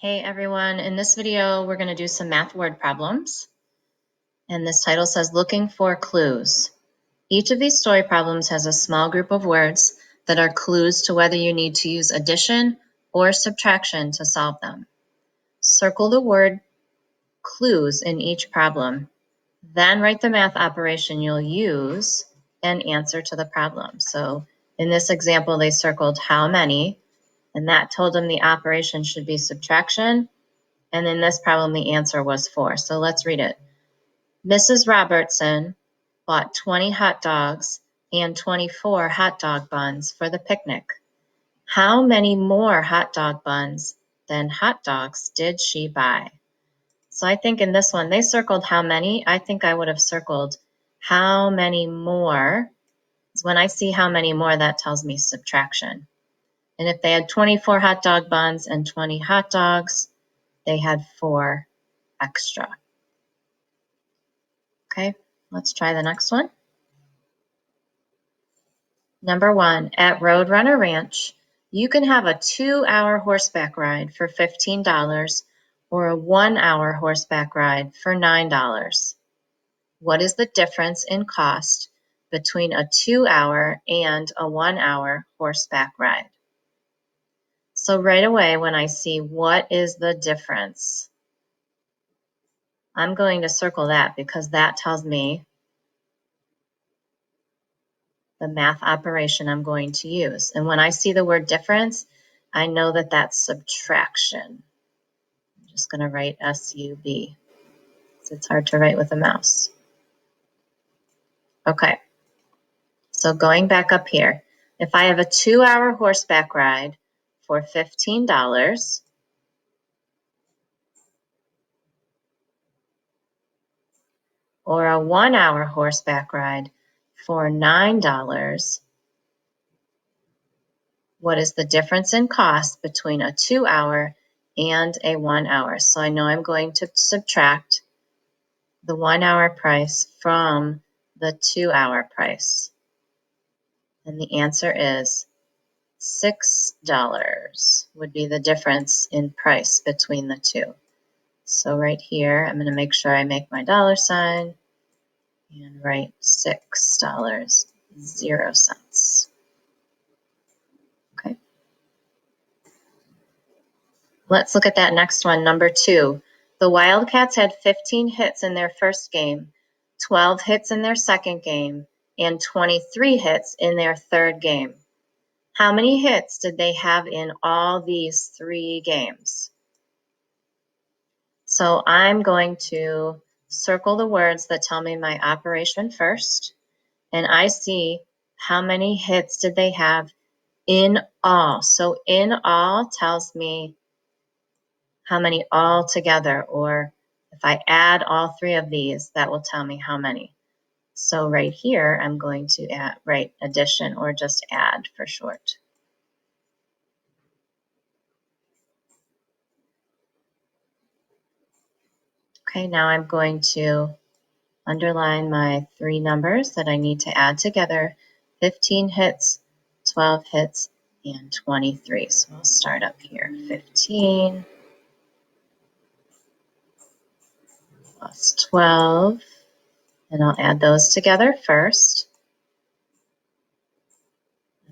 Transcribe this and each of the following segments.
Hey everyone, in this video we're going to do some math word problems, and this title says looking for clues. Each of these story problems has a small group of words that are clues to whether you need to use addition or subtraction to solve them. Circle the word clues in each problem, then write the math operation you'll use and answer to the problem. So in this example they circled how many, and that told them the operation should be subtraction. And in this problem, the answer was 4. So let's read it. Mrs. Robertson bought 20 hot dogs and 24 hot dog buns for the picnic. How many more hot dog buns than hot dogs did she buy? So I think in this one, they circled how many. I think I would have circled how many more. When I see how many more, that tells me subtraction. And if they had 24 hot dog buns and 20 hot dogs, they had 4 extra. Okay, let's try the next one. Number 1, at Roadrunner Ranch, you can have a 2-hour horseback ride for $15 or a 1-hour horseback ride for $9. What is the difference in cost between a 2-hour and a 1-hour horseback ride? So right away when I see what is the difference, I'm going to circle that because that tells me the math operation I'm going to use. And when I see the word difference, I know that that's subtraction. I'm just going to write S-U-B. It's hard to write with a mouse. Okay, so going back up here, if I have a 2-hour horseback ride for $15, or a 1-hour horseback ride for $9, what is the difference in cost between a 2-hour and a 1-hour? So I know I'm going to subtract the 1-hour price from the 2-hour price. And the answer is $6 would be the difference in price between the two. So right here, I'm going to make sure I make my dollar sign and write $6.00. Okay. Let's look at that next one, number 2. The Wildcats had 15 hits in their first game, 12 hits in their second game, and 23 hits in their third game. How many hits did they have in all these 3 games? So I'm going to circle the words that tell me my operation first, and I see how many hits did they have in all. So in all tells me how many all together, or if I add all 3 of these, that will tell me how many. So right here, I'm going to write addition or just add for short. Okay, now I'm going to underline my 3 numbers that I need to add together: 15 hits, 12 hits, and 23. So I'll start up here. 15 plus 12, and I'll add those together first.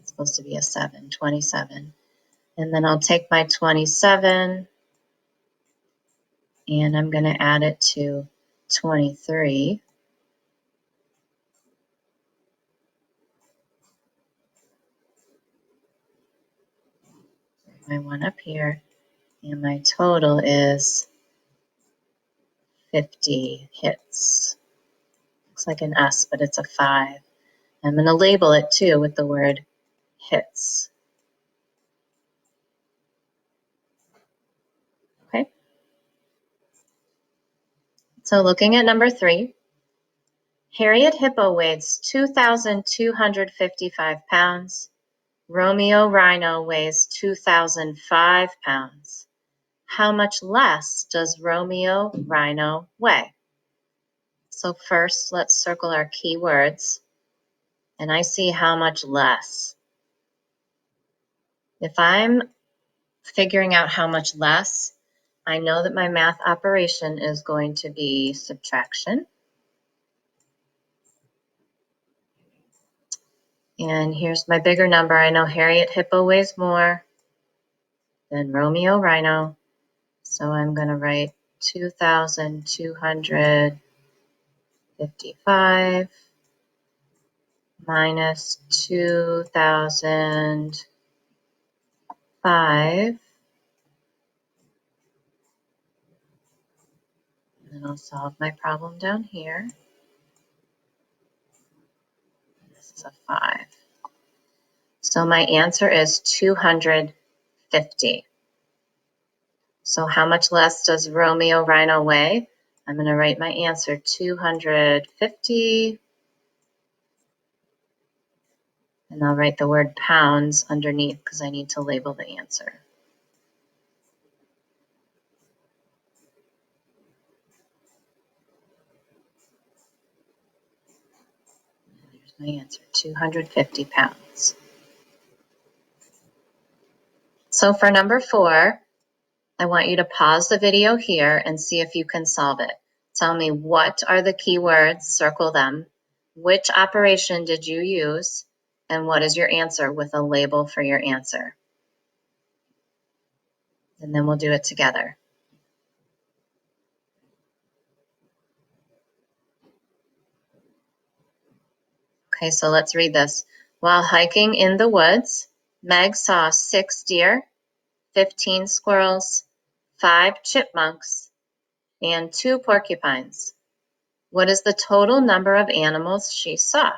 It's supposed to be a 7, 27. And then I'll take my 27 and I'm going to add it to 23. My one up here, and my total is 50 hits. Looks like an S, but it's a 5. I'm going to label it too with the word hits. Okay. So looking at number 3, Harriet Hippo weighs 2,255 pounds. Romeo Rhino weighs 2,005 pounds. How much less does Romeo Rhino weigh? So first, let's circle our keywords, and I see how much less. If I'm figuring out how much less, I know that my math operation is going to be subtraction. And here's my bigger number. I know Harriet Hippo weighs more than Romeo Rhino. So I'm going to write 2,255 minus 2,005. And then I'll solve my problem down here. This is a 5. So my answer is 250. So how much less does Romeo Rhino weigh? I'm going to write my answer 250, and I'll write the word pounds underneath because I need to label the answer. There's my answer, 250 pounds. So for number 4, I want you to pause the video here and see if you can solve it. Tell me, what are the keywords? Circle them. Which operation did you use? And what is your answer with a label for your answer? And then we'll do it together. Okay, so let's read this. While hiking in the woods, Meg saw 6 deer, 15 squirrels, 5 chipmunks, and 2 porcupines. What is the total number of animals she saw?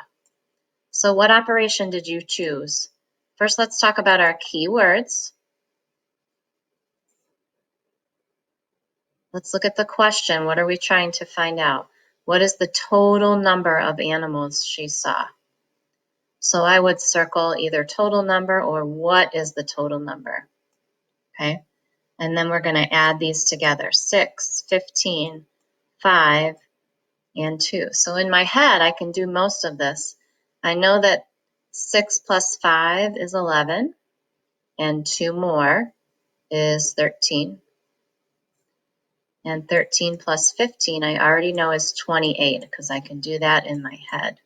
So what operation did you choose? First, let's talk about our keywords. Let's look at the question. What are we trying to find out? What is the total number of animals she saw? So I would circle either total number or what is the total number, okay? And then we're going to add these together, 6, 15, 5, and 2. So in my head, I can do most of this. I know that 6 plus 5 is 11, and 2 more is 13. And 13 plus 15, I already know is 28 because I can do that in my head.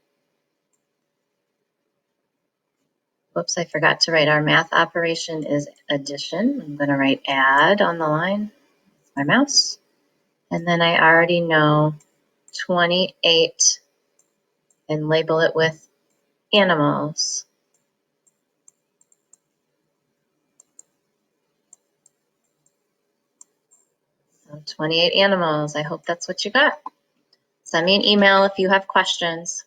Whoops, I forgot to write our math operation is addition. I'm going to write add on the line with my mouse. And then I already know 28 and label it with animals. So 28 animals. I hope that's what you got. Send me an email if you have questions.